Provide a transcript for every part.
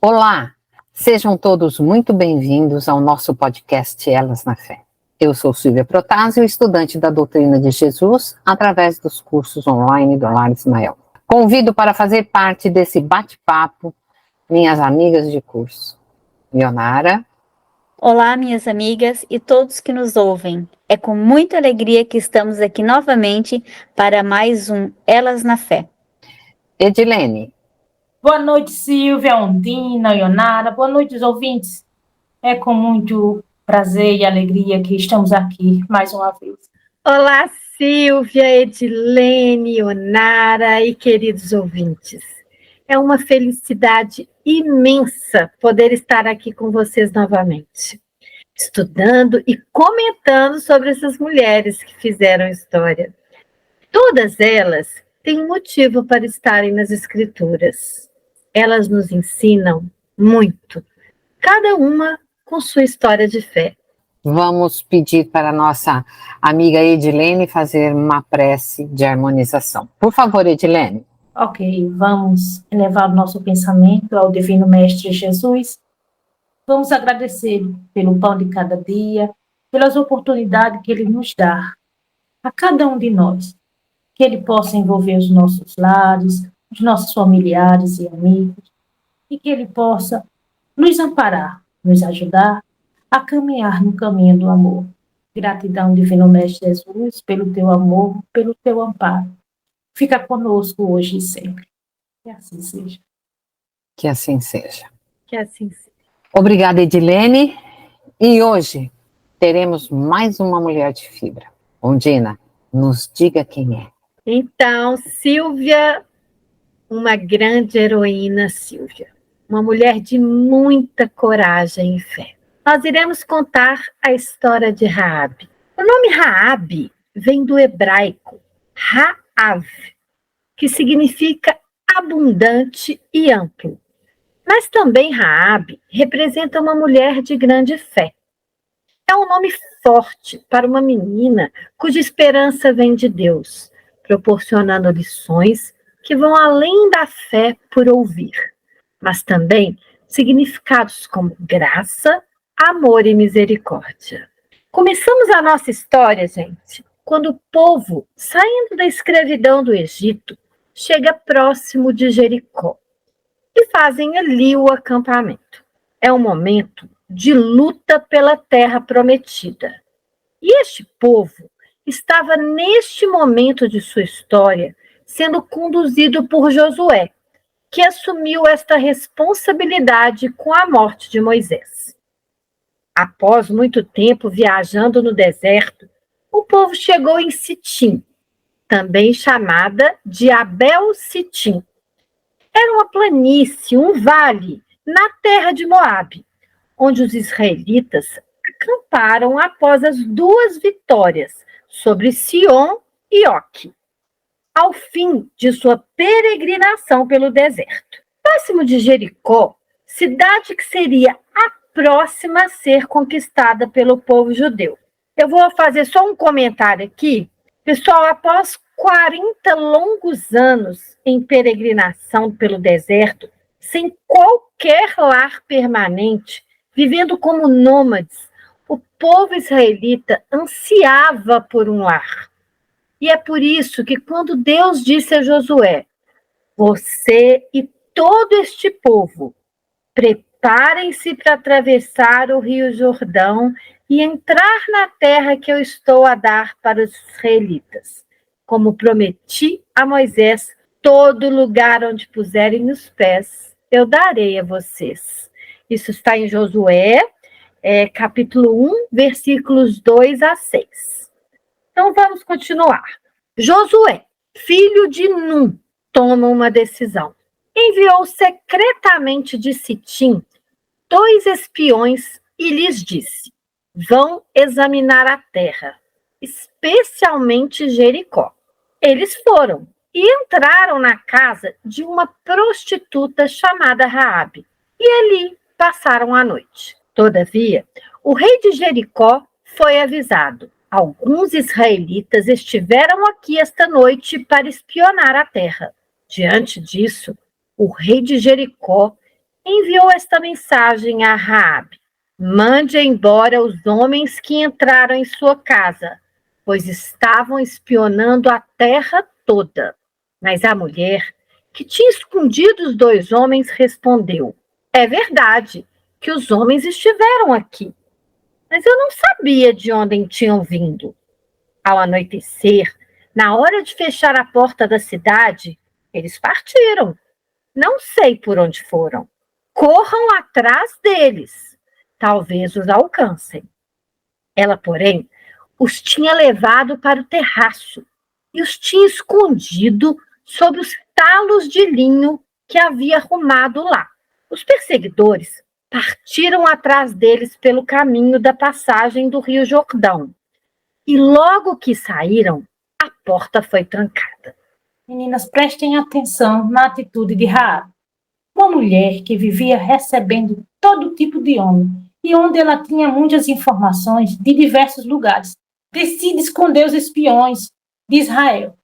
Olá, sejam todos muito bem-vindos ao nosso podcast Elas na Fé. Eu sou Silvia Protásio, estudante da Doutrina de Jesus, através dos cursos online do Lar Ismael. Convido para fazer parte desse bate-papo minhas amigas de curso. Ionara. Olá, minhas amigas e todos que nos ouvem. É com muita alegria que estamos aqui novamente para mais um Elas na Fé. Edilene. Boa noite, Silvia, Ondina, Ionara. Boa noite, os ouvintes. É com muito prazer e alegria que estamos aqui mais uma vez. Olá, Silvia, Edilene, Ionara e queridos ouvintes. É uma felicidade imensa poder estar aqui com vocês novamente, estudando e comentando sobre essas mulheres que fizeram história. Todas elas têm um motivo para estarem nas Escrituras. Elas nos ensinam muito, cada uma com sua história de fé. Vamos pedir para a nossa amiga Edilene fazer uma prece de harmonização. Por favor, Edilene. Ok, vamos elevar o nosso pensamento ao Divino Mestre Jesus. Vamos agradecer pelo pão de cada dia, pelas oportunidades que Ele nos dá, a cada um de nós, que Ele possa envolver os nossos lares, os nossos familiares e amigos, e que Ele possa nos amparar, nos ajudar a caminhar no caminho do amor. Gratidão, Divino Mestre Jesus, pelo teu amor, pelo teu amparo. Fica conosco hoje e sempre. Que assim seja. Que assim seja. Que assim seja. Obrigada, Edilene. E hoje teremos mais uma mulher de fibra. Ondina, nos diga quem é. Então, Silvia, uma grande heroína, Silvia. Uma mulher de muita coragem e fé. Nós iremos contar a história de Raabe. O nome Raabe vem do hebraico Raav, que significa abundante e amplo. Mas também Raabe representa uma mulher de grande fé. É um nome forte para uma menina cuja esperança vem de Deus, proporcionando lições que vão além da fé por ouvir, mas também significados como graça, amor e misericórdia. Começamos a nossa história, gente, quando o povo, saindo da escravidão do Egito, chega próximo de Jericó e fazem ali o acampamento. É um momento de luta pela terra prometida. E este povo estava, neste momento de sua história, sendo conduzido por Josué, que assumiu esta responsabilidade com a morte de Moisés. Após muito tempo viajando no deserto, o povo chegou em Sitim, também chamada de Abel-Sitim. Era uma planície, um vale, na terra de Moabe, onde os israelitas acamparam após as duas vitórias sobre Sion e Og, ao fim de sua peregrinação pelo deserto. Próximo de Jericó, cidade que seria a próxima a ser conquistada pelo povo judeu. Eu vou fazer só um comentário aqui. Pessoal, após 40 longos anos em peregrinação pelo deserto, sem qualquer lar permanente, vivendo como nômades, o povo israelita ansiava por um lar. E é por isso que quando Deus disse a Josué, você e todo este povo, preparem-se para atravessar o rio Jordão e entrar na terra que eu estou a dar para os israelitas. Como prometi a Moisés, todo lugar onde puserem os pés, eu darei a vocês. Isso está em Josué, capítulo 1, versículos 2 a 6. Então vamos continuar. Josué, filho de Num, toma uma decisão. Enviou secretamente de Sitim 2 espiões e lhes disse: vão examinar a terra, especialmente Jericó. Eles foram e entraram na casa de uma prostituta chamada Raabe, e ali passaram a noite. Todavia, o rei de Jericó foi avisado: alguns israelitas estiveram aqui esta noite para espionar a terra. Diante disso, o rei de Jericó enviou esta mensagem a Raabe: mande embora os homens que entraram em sua casa, pois estavam espionando a terra toda. Mas a mulher, que tinha escondido os 2 homens, respondeu: é verdade que os homens estiveram aqui, mas eu não sabia de onde tinham vindo. Ao anoitecer, na hora de fechar a porta da cidade, eles partiram. Não sei por onde foram. Corram atrás deles. Talvez os alcancem. Ela, porém, os tinha levado para o terraço e os tinha escondido sob os talos de linho que havia arrumado lá. Os perseguidores partiram atrás deles pelo caminho da passagem do Rio Jordão. E logo que saíram, a porta foi trancada. Meninas, prestem atenção na atitude de Raabe, uma mulher que vivia recebendo todo tipo de homem e onde ela tinha muitas informações de diversos lugares. Decide esconder os espiões de Israel.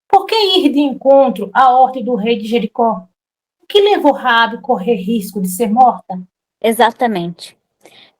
Por que ir de encontro à ordem do rei de Jericó? O que levou Raabe a correr risco de ser morta? Exatamente.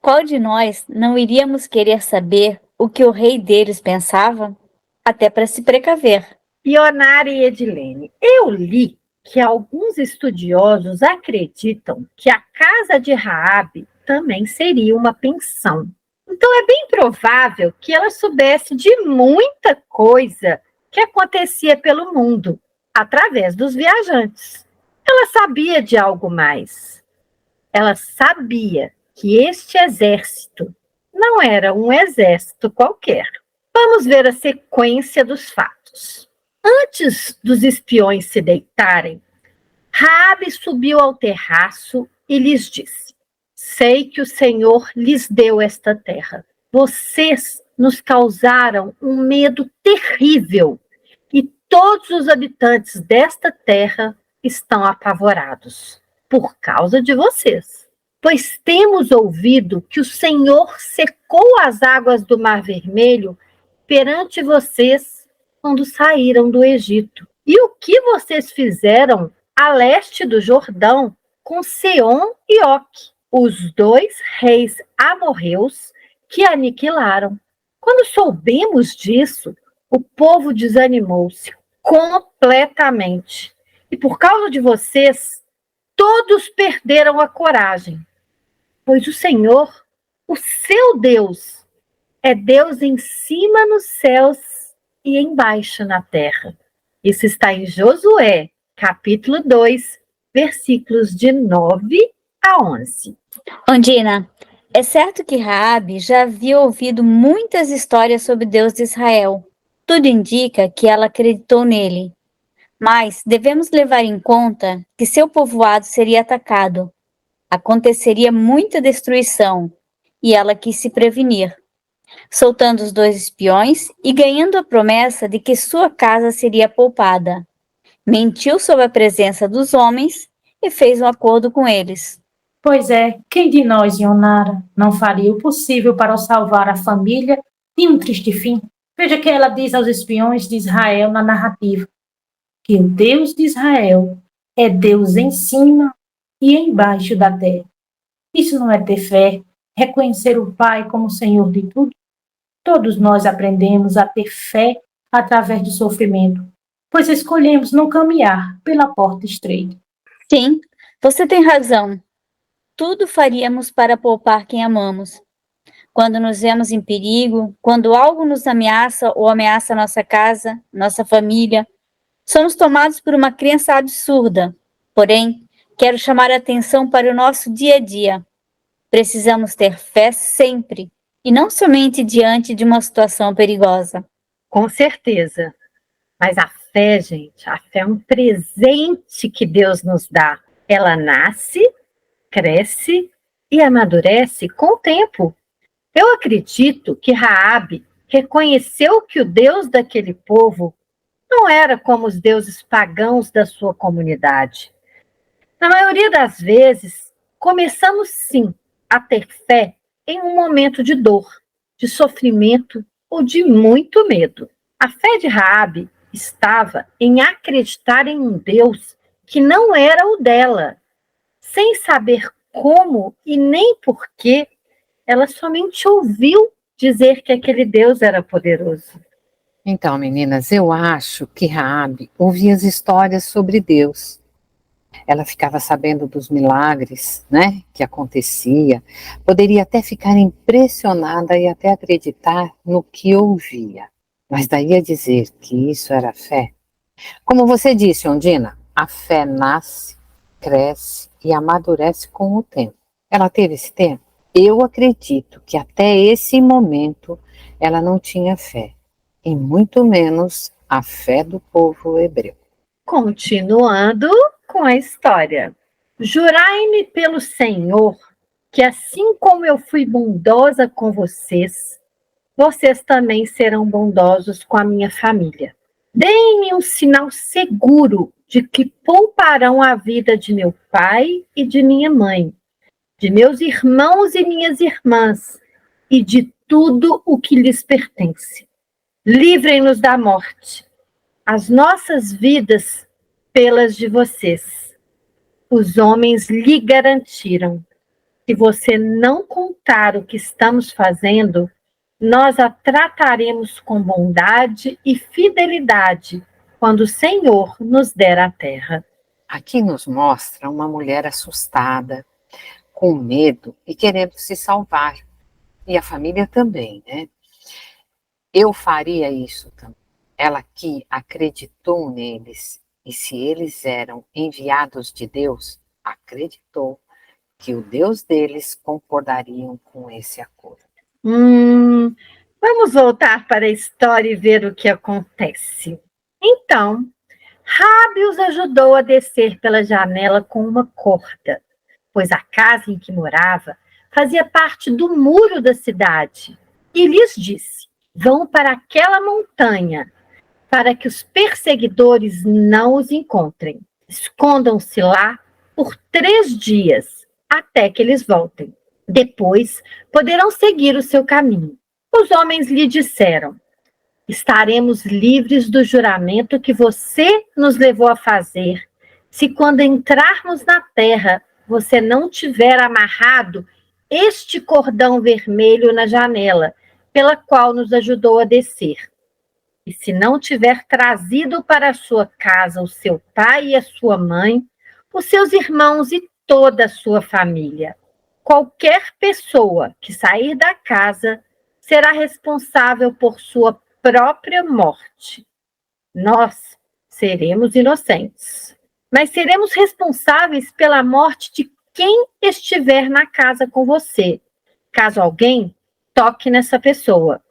Qual de nós não iríamos querer saber o que o rei deles pensava? Até para se precaver. Ionara e Edilene, eu li que alguns estudiosos acreditam que a casa de Raabe também seria uma pensão. Então é bem provável que ela soubesse de muita coisa que acontecia pelo mundo, através dos viajantes. Ela sabia de algo mais. Ela sabia que este exército não era um exército qualquer. Vamos ver a sequência dos fatos. Antes dos espiões se deitarem, Raabe subiu ao terraço e lhes disse: sei que o Senhor lhes deu esta terra. Vocês nos causaram um medo terrível e todos os habitantes desta terra estão apavorados por causa de vocês. Pois temos ouvido que o Senhor secou as águas do Mar Vermelho perante vocês quando saíram do Egito. E o que vocês fizeram a leste do Jordão com Seom e Og, os 2 reis amorreus que aniquilaram. Quando soubemos disso, o povo desanimou-se completamente. E por causa de vocês, todos perderam a coragem. Pois o Senhor, o seu Deus, é Deus em cima nos céus e embaixo na terra. Isso está em Josué, capítulo 2, versículos de 9 a 11. Ondina, é certo que Raabe já havia ouvido muitas histórias sobre Deus de Israel. Tudo indica que ela acreditou nele. Mas devemos levar em conta que seu povoado seria atacado. Aconteceria muita destruição e ela quis se prevenir, soltando os 2 espiões e ganhando a promessa de que sua casa seria poupada. Mentiu sobre a presença dos homens e fez um acordo com eles. Pois é, quem de nós, Ionara, não faria o possível para salvar a família de um triste fim? Veja que ela diz aos espiões de Israel na narrativa que o Deus de Israel é Deus em cima e embaixo da terra. Isso não é ter fé, reconhecer o Pai como Senhor de tudo? Todos nós aprendemos a ter fé através do sofrimento, pois escolhemos não caminhar pela porta estreita. Sim, você tem razão. Tudo faríamos para poupar quem amamos. Quando nos vemos em perigo, quando algo nos ameaça ou ameaça nossa casa, nossa família, somos tomados por uma crença absurda. Porém, quero chamar a atenção para o nosso dia a dia. Precisamos ter fé sempre, e não somente diante de uma situação perigosa. Com certeza. Mas a fé, gente, a fé é um presente que Deus nos dá. Ela nasce, cresce e amadurece com o tempo. Eu acredito que Raabe reconheceu que o Deus daquele povo não era como os deuses pagãos da sua comunidade. Na maioria das vezes, começamos sim a ter fé em um momento de dor, de sofrimento ou de muito medo. A fé de Raabe estava em acreditar em um Deus que não era o dela. sem saber como e nem porquê, ela somente ouviu dizer que aquele Deus era poderoso. Então, meninas, eu acho que Raabe ouvia as histórias sobre Deus. Ela ficava sabendo dos milagres, né, que acontecia. Poderia até ficar impressionada e até acreditar no que ouvia. Mas daí a dizer que isso era fé. Como você disse, Ondina, a fé nasce, cresce e amadurece com o tempo. Ela teve esse tempo? Eu acredito que até esse momento ela não tinha fé, e muito menos a fé do povo hebreu. Continuando com a história. Jurai-me pelo Senhor que assim como eu fui bondosa com vocês, vocês também serão bondosos com a minha família. Deem-me um sinal seguro de que pouparão a vida de meu pai e de minha mãe, de meus irmãos e minhas irmãs, e de tudo o que lhes pertence. Livrem-nos da morte, as nossas vidas pelas de vocês. Os homens lhe garantiram: se você não contar o que estamos fazendo, nós a trataremos com bondade e fidelidade quando o Senhor nos der a terra. Aqui nos mostra uma mulher assustada, com medo e querendo se salvar. E a família também, né? Eu faria isso também. Ela aqui acreditou neles, e se eles eram enviados de Deus, acreditou que o Deus deles concordariam com esse acordo. Vamos voltar para a história e ver o que acontece. Então, Raabe os ajudou a descer pela janela com uma corda, pois a casa em que morava fazia parte do muro da cidade, e lhes disse: vão para aquela montanha, para que os perseguidores não os encontrem. Escondam-se lá por 3 dias, até que eles voltem. Depois poderão seguir o seu caminho. Os homens lhe disseram: estaremos livres do juramento que você nos levou a fazer, se quando entrarmos na terra, você não tiver amarrado este cordão vermelho na janela, pela qual nos ajudou a descer. E se não tiver trazido para a sua casa o seu pai e a sua mãe, os seus irmãos e toda a sua família. Qualquer pessoa que sair da casa será responsável por sua própria morte. Nós seremos inocentes, mas seremos responsáveis pela morte de quem estiver na casa com você, caso alguém toque nessa pessoa.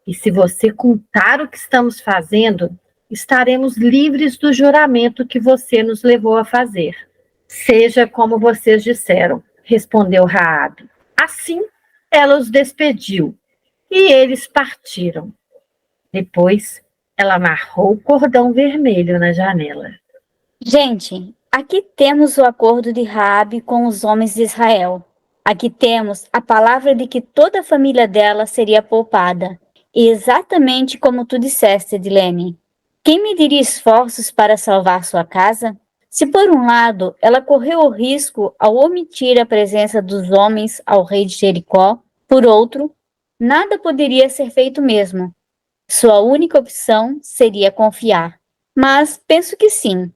E se você contar o que estamos fazendo, estaremos livres do juramento que você nos levou a fazer. Seja como vocês disseram, respondeu Raabe. Assim, ela os despediu e eles partiram. Depois, ela amarrou o cordão vermelho na janela. Gente, aqui temos o acordo de Raabe com os homens de Israel. Aqui temos a palavra de que toda a família dela seria poupada. E exatamente como tu disseste, Edilene. Quem mediria esforços para salvar sua casa? Se por um lado ela correu o risco ao omitir a presença dos homens ao rei de Jericó, por outro, nada poderia ser feito mesmo. Sua única opção seria confiar. Mas penso que sim.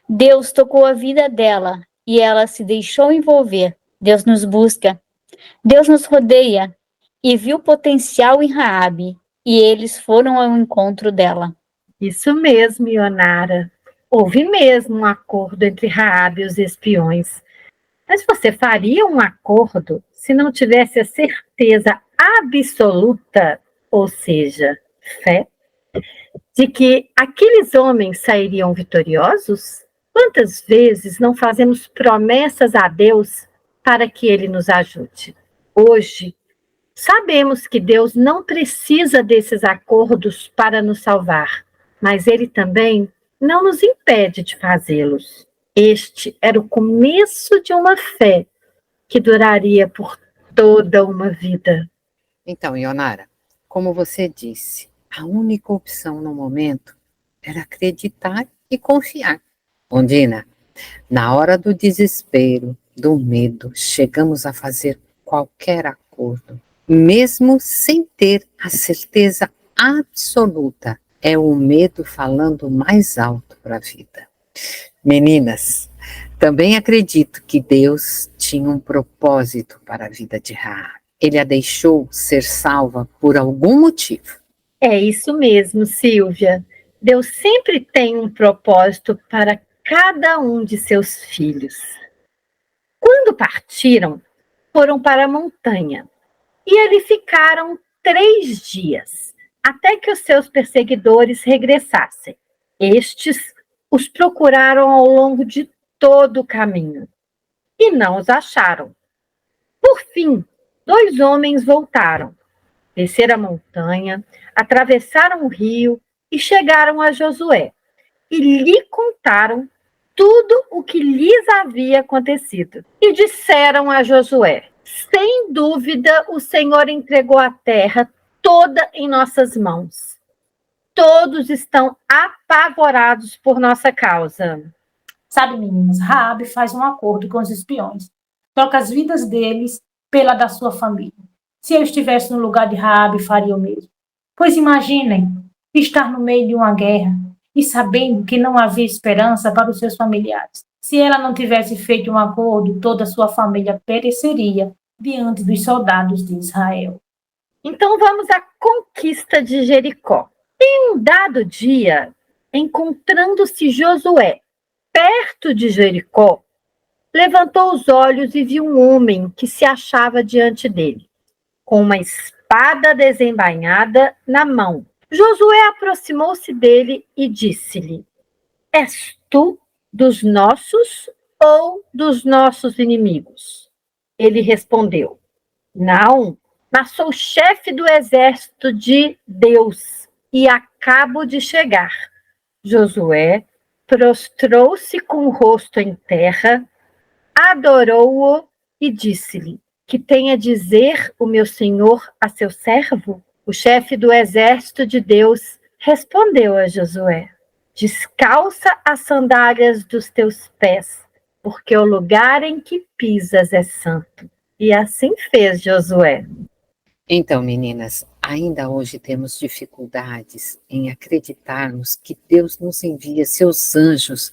Deus tocou a vida dela e ela se deixou envolver. Deus nos busca. Deus nos rodeia e viu potencial em Raabe, e eles foram ao encontro dela. Isso mesmo, Ionara. Houve mesmo um acordo entre Raabe e os espiões. Mas você faria um acordo se não tivesse a certeza absoluta, ou seja, fé, de que aqueles homens sairiam vitoriosos? Quantas vezes não fazemos promessas a Deus para que Ele nos ajude? Hoje, sabemos que Deus não precisa desses acordos para nos salvar, mas Ele também não nos impede de fazê-los. Este era o começo de uma fé que duraria por toda uma vida. Então, Ionara, como você disse, a única opção no momento era acreditar e confiar. Ondina, na hora do desespero do medo, chegamos a fazer qualquer acordo, mesmo sem ter a certeza absoluta. É o medo falando mais alto para a vida. Meninas, também acredito que Deus tinha um propósito para a vida de Rahab. Ele a deixou ser salva por algum motivo. É isso mesmo, Silvia. Deus sempre tem um propósito para cada um de seus filhos. Quando partiram, foram para a montanha e ali ficaram 3 dias, até que os seus perseguidores regressassem. Estes os procuraram ao longo de todo o caminho e não os acharam. Por fim, 2 homens voltaram, desceram a montanha, atravessaram o rio e chegaram a Josué e lhe contaram tudo o que lhes havia acontecido. E disseram a Josué: sem dúvida, o Senhor entregou a terra toda em nossas mãos. Todos estão apavorados por nossa causa. Sabe, meninas, Raabe faz um acordo com os espiões. Troca as vidas deles pela da sua família. Se eu estivesse no lugar de Raabe, faria o mesmo. Pois imaginem estar no meio de uma guerra e sabendo que não havia esperança para os seus familiares. Se ela não tivesse feito um acordo, toda a sua família pereceria diante dos soldados de Israel. Então vamos à conquista de Jericó. Em um dado dia, encontrando-se Josué perto de Jericó, levantou os olhos e viu um homem que se achava diante dele, com uma espada desembainhada na mão. Josué aproximou-se dele e disse-lhe: és tu dos nossos ou dos nossos inimigos? Ele respondeu: não, mas sou chefe do exército de Deus e acabo de chegar. Josué prostrou-se com o rosto em terra, adorou-o e disse-lhe: que tem a dizer o meu senhor a seu servo? O chefe do exército de Deus respondeu a Josué: descalça as sandálias dos teus pés, porque o lugar em que pisas é santo. E assim fez Josué. Então, meninas, ainda hoje temos dificuldades em acreditarmos que Deus nos envia seus anjos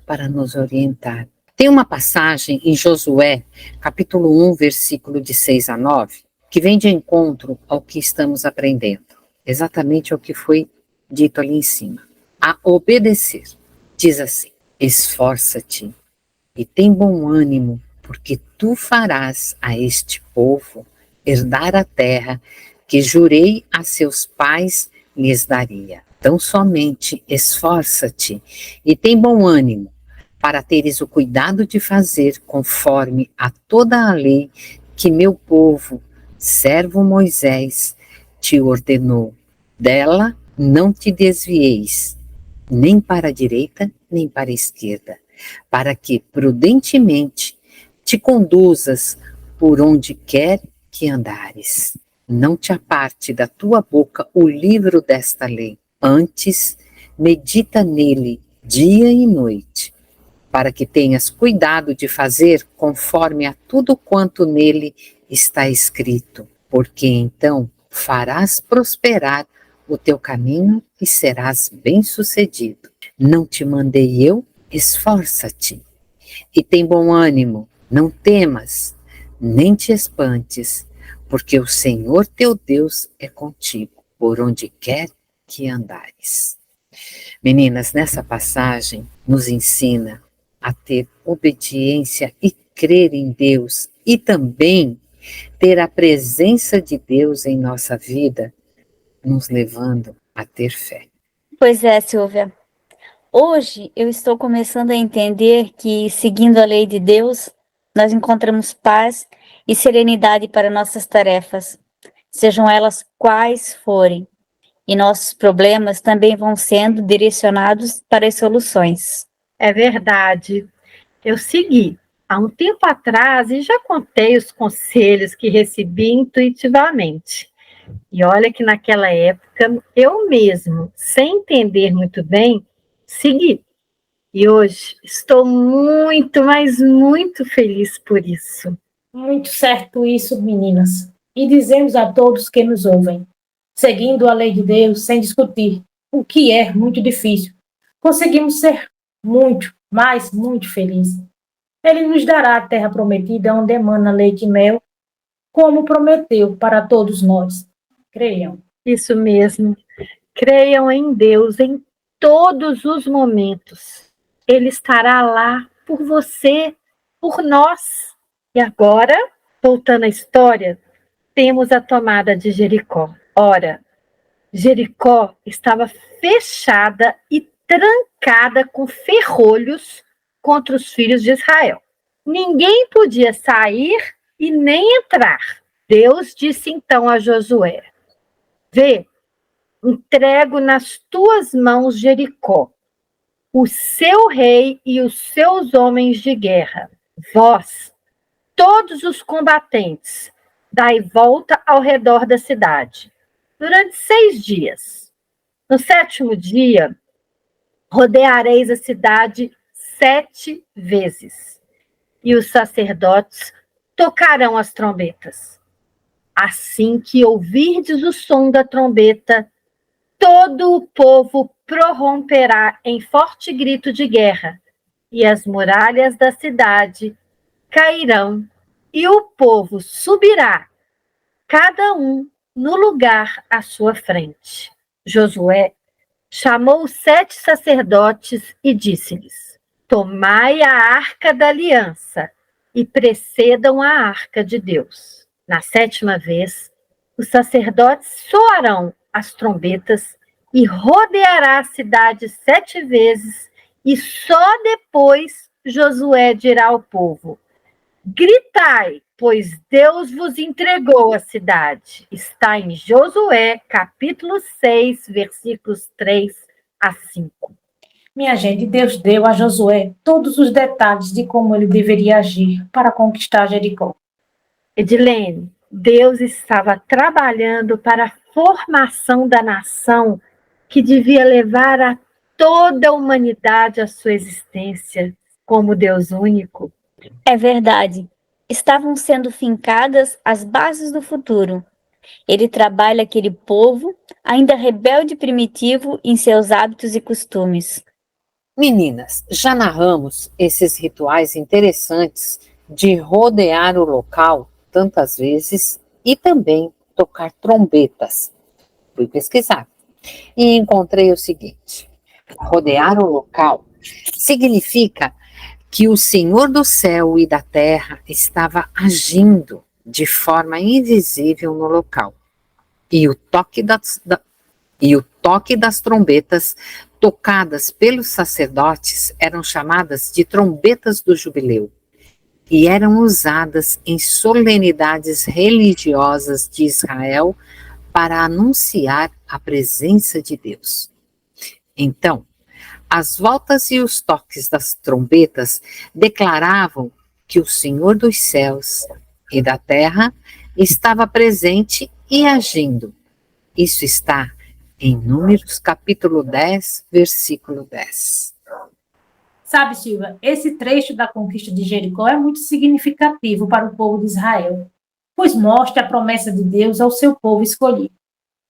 para nos orientar. Tem uma passagem em Josué, capítulo 1, versículo de 6 a 9, que vem de encontro ao que estamos aprendendo, exatamente ao que foi dito ali em cima. A obedecer, diz assim: esforça-te e tem bom ânimo, porque tu farás a este povo herdar a terra que jurei a seus pais lhes daria. Então somente esforça-te e tem bom ânimo, para teres o cuidado de fazer conforme a toda a lei que meu povo, servo Moisés, te ordenou. Dela não te desvieis, nem para a direita, nem para a esquerda, para que prudentemente te conduzas por onde quer que andares. Não te aparte da tua boca o livro desta lei, antes medita nele dia e noite, para que tenhas cuidado de fazer conforme a tudo quanto nele está escrito, porque então farás prosperar o teu caminho e serás bem-sucedido. Não te mandei eu? Esforça-te e tem bom ânimo, não temas, nem te espantes, porque o Senhor teu Deus é contigo, por onde quer que andares. Meninas, nessa passagem nos ensina a ter obediência e crer em Deus, e também ter a presença de Deus em nossa vida, nos levando a ter fé. Pois é, Silvia. Hoje eu estou começando a entender que, seguindo a lei de Deus, nós encontramos paz e serenidade para nossas tarefas, sejam elas quais forem, e nossos problemas também vão sendo direcionados para as soluções. É verdade. Eu segui há um tempo atrás e já contei os conselhos que recebi intuitivamente. E olha que naquela época eu mesmo, sem entender muito bem, segui. E hoje estou muito, mas muito feliz por isso. Muito certo isso, meninas. E dizemos a todos que nos ouvem, seguindo a lei de Deus sem discutir, o que é muito difícil. Conseguimos ser muito, mas muito felizes. Ele nos dará a terra prometida onde emana leite e mel, como prometeu para todos nós. Creiam. Isso mesmo. Creiam em Deus em todos os momentos. Ele estará lá por você, por nós. E agora, voltando à história, temos a tomada de Jericó. Ora, Jericó estava fechada e trancada com ferrolhos contra os filhos de Israel. Ninguém podia sair e nem entrar. Deus disse então a Josué: Vê, entrego nas tuas mãos Jericó, o seu rei e os seus homens de guerra. Vós, todos os combatentes, dai volta ao redor da cidade, durante 6 dias. No 7º dia, rodeareis a cidade 7 vezes, e os sacerdotes tocarão as trombetas. Assim que ouvirdes o som da trombeta, todo o povo prorromperá em forte grito de guerra, e as muralhas da cidade cairão, e o povo subirá, cada um no lugar à sua frente. Josué chamou os 7 sacerdotes e disse-lhes: Tomai a arca da aliança e precedam a arca de Deus. Na 7ª vez, os sacerdotes soarão as trombetas e rodeará a cidade 7 vezes, e só depois Josué dirá ao povo: Gritai, pois Deus vos entregou a cidade. Está em Josué, capítulo 6, versículos 3 a 5. Minha gente, Deus deu a Josué todos os detalhes de como ele deveria agir para conquistar Jericó. Edilene, Deus estava trabalhando para a formação da nação que devia levar a toda a humanidade à sua existência como Deus único. É verdade. Estavam sendo fincadas as bases do futuro. Ele trabalha aquele povo, ainda rebelde e primitivo em seus hábitos e costumes. Meninas, já narramos esses rituais interessantes de rodear o local tantas vezes e também tocar trombetas. Fui pesquisar e encontrei o seguinte: rodear o local significa que o Senhor do céu e da terra estava agindo de forma invisível no local. E o toque das trombetas tocadas pelos sacerdotes eram chamadas de trombetas do jubileu e eram usadas em solenidades religiosas de Israel para anunciar a presença de Deus. Então, as voltas e os toques das trombetas declaravam que o Senhor dos céus e da terra estava presente e agindo. Isso está em Números capítulo 10, versículo 10. Sabe, Silvia, esse trecho da conquista de Jericó é muito significativo para o povo de Israel, pois mostra a promessa de Deus ao seu povo escolhido,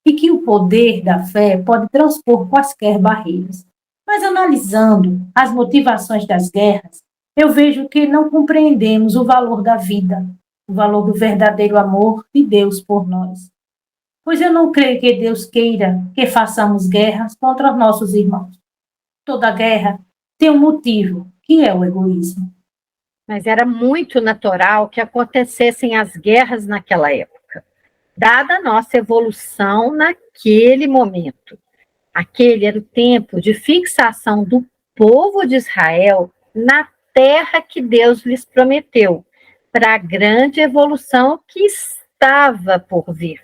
e que o poder da fé pode transpor quaisquer barreiras. Mas analisando as motivações das guerras, eu vejo que não compreendemos o valor da vida, o valor do verdadeiro amor de Deus por nós. Pois eu não creio que Deus queira que façamos guerras contra nossos irmãos. Toda guerra tem um motivo, que é o egoísmo. Mas era muito natural que acontecessem as guerras naquela época, dada a nossa evolução naquele momento. Aquele era o tempo de fixação do povo de Israel na terra que Deus lhes prometeu, para a grande evolução que estava por vir.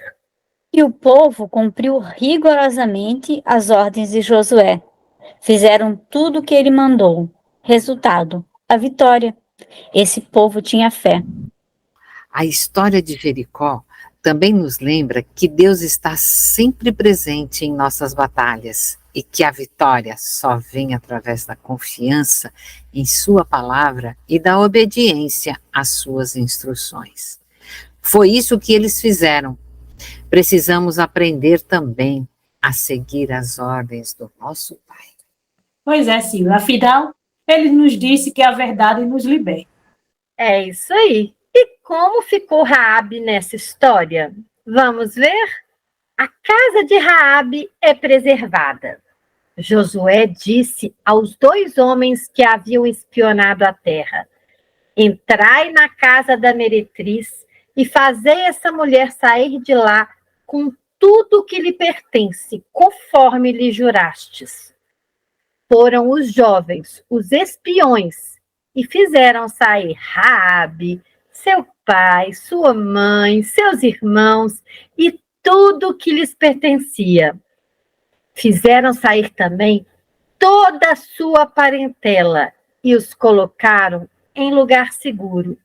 E o povo cumpriu rigorosamente as ordens de Josué. Fizeram tudo o que ele mandou. Resultado, a vitória. Esse povo tinha fé. A história de Jericó também nos lembra que Deus está sempre presente em nossas batalhas e que a vitória só vem através da confiança em sua palavra e da obediência às suas instruções. Foi isso que eles fizeram. Precisamos aprender também a seguir as ordens do nosso Pai. Pois é, Silvia. Afinal, ele nos disse que a verdade nos liberta. É isso aí. E como ficou Raabe nessa história? Vamos ver? A casa de Raabe é preservada. Josué disse aos 2 homens que haviam espionado a terra: entrai na casa da meretriz e fazei essa mulher sair de lá com tudo que lhe pertence, conforme lhe jurastes. Foram os jovens, os espiões, e fizeram sair Raabe, seu pai, sua mãe, seus irmãos e tudo que lhes pertencia. Fizeram sair também toda a sua parentela e os colocaram em lugar seguro,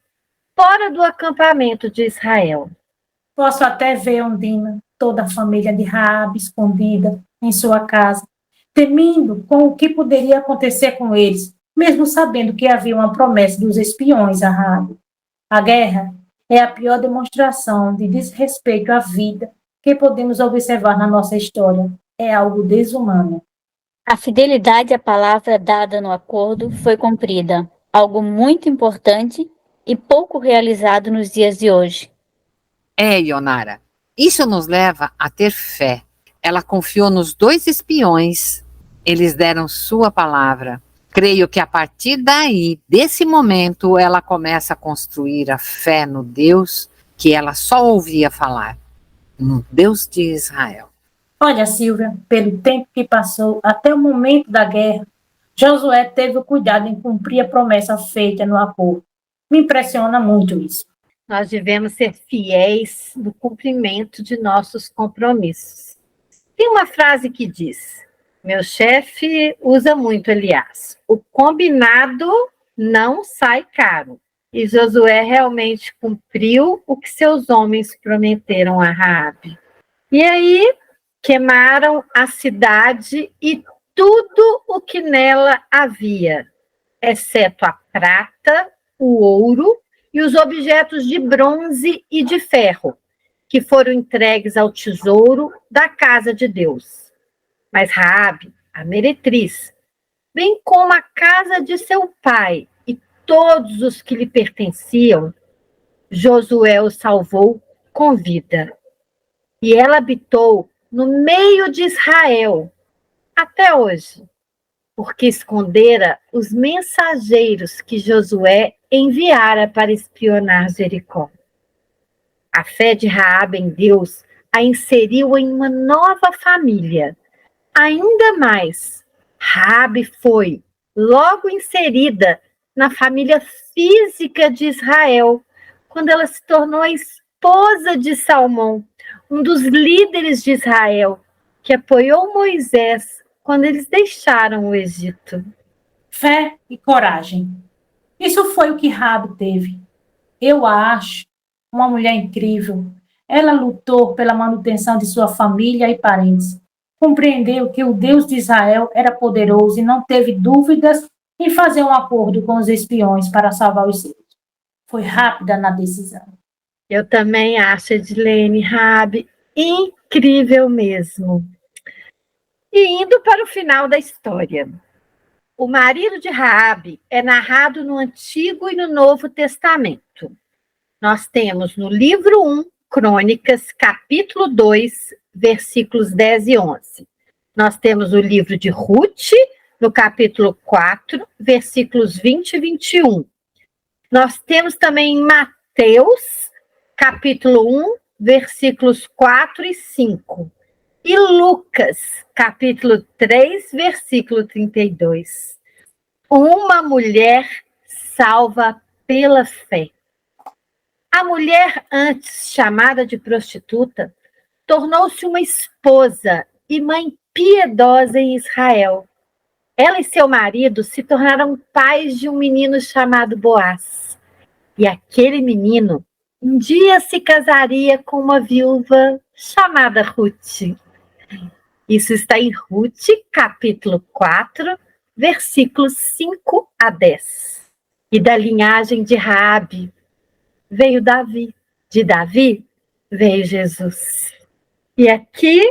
fora do acampamento de Israel. Posso até ver, Ondina, toda a família de Raabe escondida em sua casa, temendo com o que poderia acontecer com eles, mesmo sabendo que havia uma promessa dos espiões a Raabe. A guerra é a pior demonstração de desrespeito à vida que podemos observar na nossa história. É algo desumano. A fidelidade à palavra dada no acordo foi cumprida, algo muito importante e pouco realizado nos dias de hoje. Ionara, isso nos leva a ter fé. Ela confiou nos 2 espiões, eles deram sua palavra. Creio que a partir daí, desse momento, ela começa a construir a fé no Deus que ela só ouvia falar, no Deus de Israel. Olha, Silvia, pelo tempo que passou até o momento da guerra, Josué teve o cuidado em cumprir a promessa feita no acordo. Me impressiona muito isso. Nós devemos ser fiéis no cumprimento de nossos compromissos. Tem uma frase que diz, meu chefe usa muito, aliás, o combinado não sai caro. E Josué realmente cumpriu o que seus homens prometeram a Raabe. E aí queimaram a cidade e tudo o que nela havia, exceto a prata, o ouro e os objetos de bronze e de ferro, que foram entregues ao tesouro da casa de Deus. Mas Raabe, a meretriz, bem como a casa de seu pai e todos os que lhe pertenciam, Josué o salvou com vida. E ela habitou no meio de Israel até hoje, porque escondera os mensageiros que Josué enviara para espionar Jericó. A fé de Raabe em Deus a inseriu em uma nova família. Ainda mais, Raabe foi logo inserida na família física de Israel, quando ela se tornou a esposa de Salmão, um dos líderes de Israel, que apoiou Moisés quando eles deixaram o Egito. Fé e coragem. Isso foi o que Raabe teve. Eu a acho uma mulher incrível. Ela lutou pela manutenção de sua família e parentes. Compreendeu que o Deus de Israel era poderoso e não teve dúvidas em fazer um acordo com os espiões para salvar os seus. Foi rápida na decisão. Eu também acho, Edilene, Raabe incrível mesmo. E indo para o final da história. O marido de Raabe é narrado no Antigo e no Novo Testamento. Nós temos no livro 1, Crônicas, capítulo 2, versículos 10 e 11. Nós temos o livro de Ruth, no capítulo 4, versículos 20 e 21. Nós temos também em Mateus, capítulo 1, versículos 4 e 5. E Lucas, capítulo 3, versículo 32. Uma mulher salva pela fé. A mulher, antes chamada de prostituta, tornou-se uma esposa e mãe piedosa em Israel. Ela e seu marido se tornaram pais de um menino chamado Boaz. E aquele menino um dia se casaria com uma viúva chamada Ruth. Isso está em Ruth, capítulo 4, versículos 5 a 10. E da linhagem de Raabe veio Davi. De Davi veio Jesus. E aqui,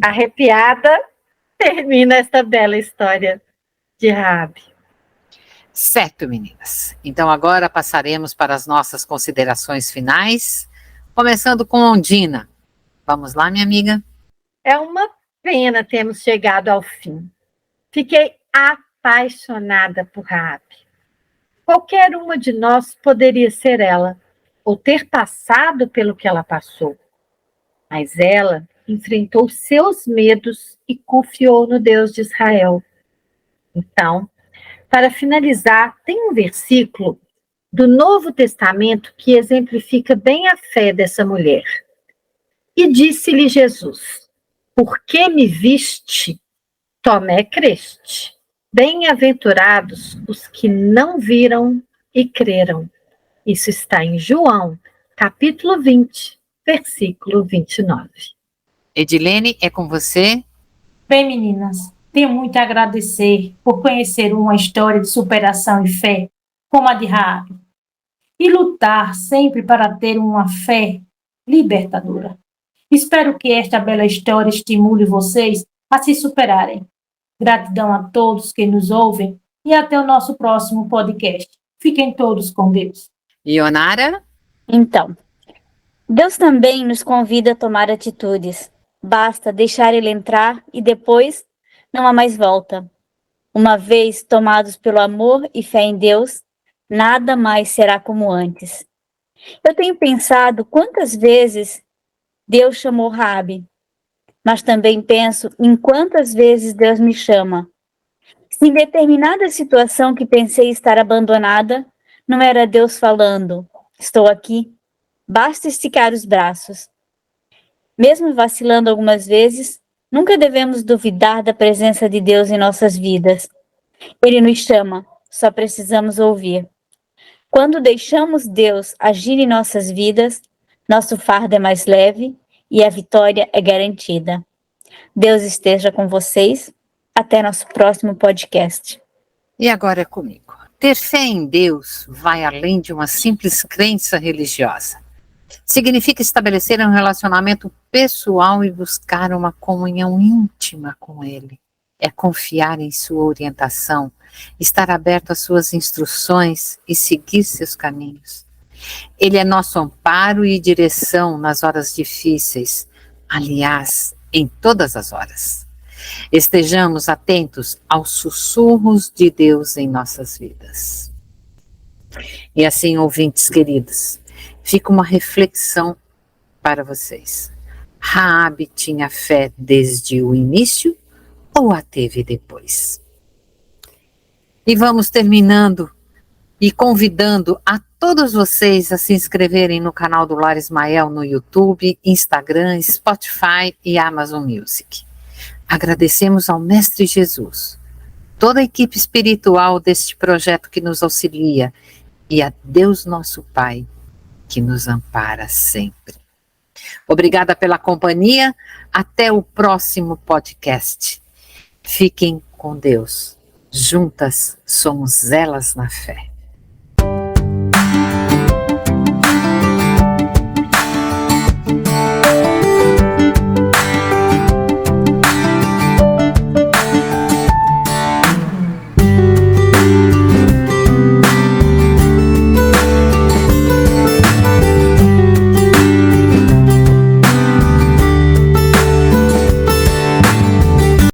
arrepiada, termina esta bela história de Raabe. Certo, meninas. Então agora passaremos para as nossas considerações finais, começando com Ondina. Vamos lá, minha amiga? É uma pena termos chegado ao fim. Fiquei apaixonada por Raabe. Qualquer uma de nós poderia ser ela, ou ter passado pelo que ela passou. Mas ela enfrentou seus medos e confiou no Deus de Israel. Então, para finalizar, tem um versículo do Novo Testamento que exemplifica bem a fé dessa mulher. E disse-lhe Jesus: por que me viste, Tomé creste? Bem-aventurados os que não viram e creram. Isso está em João, capítulo 20, versículo 29. Edilene, é com você? Bem, meninas, tenho muito a agradecer por conhecer uma história de superação e fé como a de Raabe e lutar sempre para ter uma fé libertadora. Espero que esta bela história estimule vocês a se superarem. Gratidão a todos que nos ouvem e até o nosso próximo podcast. Fiquem todos com Deus. Ionara? Então, Deus também nos convida a tomar atitudes. Basta deixar Ele entrar e depois não há mais volta. Uma vez tomados pelo amor e fé em Deus, nada mais será como antes. Eu tenho pensado quantas vezes Deus chamou Raabe, mas também penso em quantas vezes Deus me chama. Se em determinada situação que pensei estar abandonada, não era Deus falando: estou aqui, basta esticar os braços. Mesmo vacilando algumas vezes, nunca devemos duvidar da presença de Deus em nossas vidas. Ele nos chama, só precisamos ouvir. Quando deixamos Deus agir em nossas vidas, nosso fardo é mais leve e a vitória é garantida. Deus esteja com vocês. Até nosso próximo podcast. E agora é comigo. Ter fé em Deus vai além de uma simples crença religiosa. Significa estabelecer um relacionamento pessoal e buscar uma comunhão íntima com Ele. É confiar em sua orientação, estar aberto às suas instruções e seguir seus caminhos. Ele é nosso amparo e direção nas horas difíceis, aliás, em todas as horas. Estejamos atentos aos sussurros de Deus em nossas vidas. E assim, ouvintes queridos, fica uma reflexão para vocês. Raabe tinha fé desde o início ou a teve depois? E vamos terminando e convidando a todos vocês a se inscreverem no canal do Lar Ismael no YouTube, Instagram, Spotify e Amazon Music. Agradecemos ao Mestre Jesus, toda a equipe espiritual deste projeto que nos auxilia e a Deus nosso Pai, que nos ampara sempre. Obrigada pela companhia, até o próximo podcast. Fiquem com Deus, juntas somos elas na fé.